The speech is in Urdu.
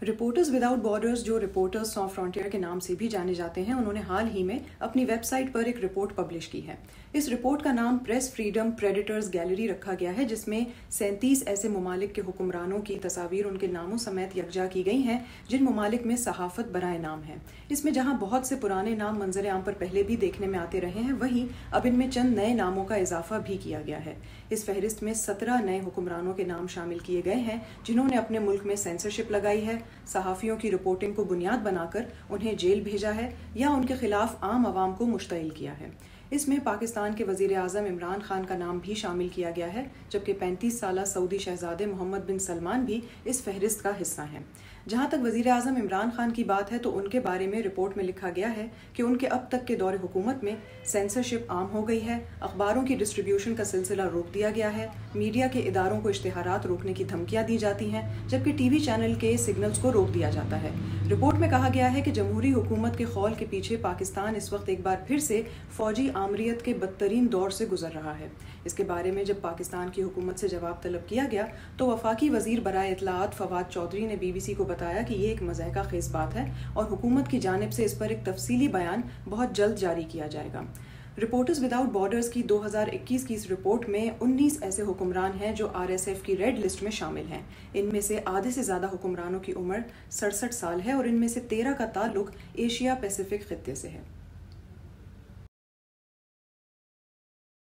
رپورٹرز وداؤٹ بارڈرز، جو رپورٹرز سان فرانٹیئر کے نام سے بھی جانے جاتے ہیں، انہوں نے حال ہی میں اپنی ویب سائٹ پر ایک رپورٹ پبلش کی ہے۔ اس رپورٹ کا نام پریس فریڈم پریڈیٹرز گیلری رکھا گیا ہے، جس میں 37 ایسے ممالک کے حکمرانوں کی تصاویر ان کے ناموں سمیت یکجا کی گئی ہیں جن ممالک میں صحافت برائے نام ہے۔ اس میں جہاں بہت سے پرانے نام منظر عام پر پہلے بھی دیکھنے میں آتے رہے ہیں، وہیں اب ان میں چند نئے ناموں کا اضافہ بھی کیا گیا ہے۔ اس فہرست میں 17 نئے حکمرانوں کے نام شامل کیے گئے ہیں جنہوں نے اپنے ملک میں سینسرشپ لگائی ہے، صحافیوں کی رپورٹنگ کو بنیاد بنا کر انہیں جیل بھیجا ہے یا ان کے خلاف عام عوام کو مشتعل کیا ہے۔ اس میں پاکستان کے وزیر اعظم عمران خان کا نام بھی شامل کیا گیا ہے، جبکہ 35 سالہ سعودی شہزادے محمد بن سلمان بھی اس فہرست کا حصہ ہیں۔ جہاں تک وزیر اعظم عمران خان کی بات ہے تو ان کے بارے میں رپورٹ میں لکھا گیا ہے کہ ان کے اب تک کے دور حکومت میں سینسرشپ عام ہو گئی ہے، اخباروں کی ڈسٹریبیوشن کا سلسلہ روک دیا گیا ہے، میڈیا کے اداروں کو اشتہارات روکنے کی دھمکیاں دی جاتی ہیں، جبکہ ٹی وی چینل کے سگنلز کو روک دیا جاتا ہے۔ رپورٹ میں کہا گیا ہے کہ جمہوری حکومت کے خول کے پیچھے پاکستان اس وقت ایک بار پھر سے فوجی آمریت کے بدترین دور سے گزر رہا ہے۔ اس کے بارے میں جب پاکستان کی حکومت سے جواب طلب کیا گیا تو وفاقی وزیر برائے اطلاعات فواد چودھری نے BBC کو بتایا کہ یہ ایک مضحکہ خیز بات ہے اور حکومت کی جانب سے اس پر ایک تفصیلی بیان بہت جلد جاری کیا جائے گا۔ رپورٹرز وداؤٹ بارڈرز کی 2021 کی اس رپورٹ میں 19 ایسے حکمران ہیں جو RSF کی ریڈ لسٹ میں شامل ہیں۔ ان میں سے آدھے سے زیادہ حکمرانوں کی عمر 67 سال ہے اور ان میں سے 13 کا تعلق ایشیا پیسیفک خطے سے ہے۔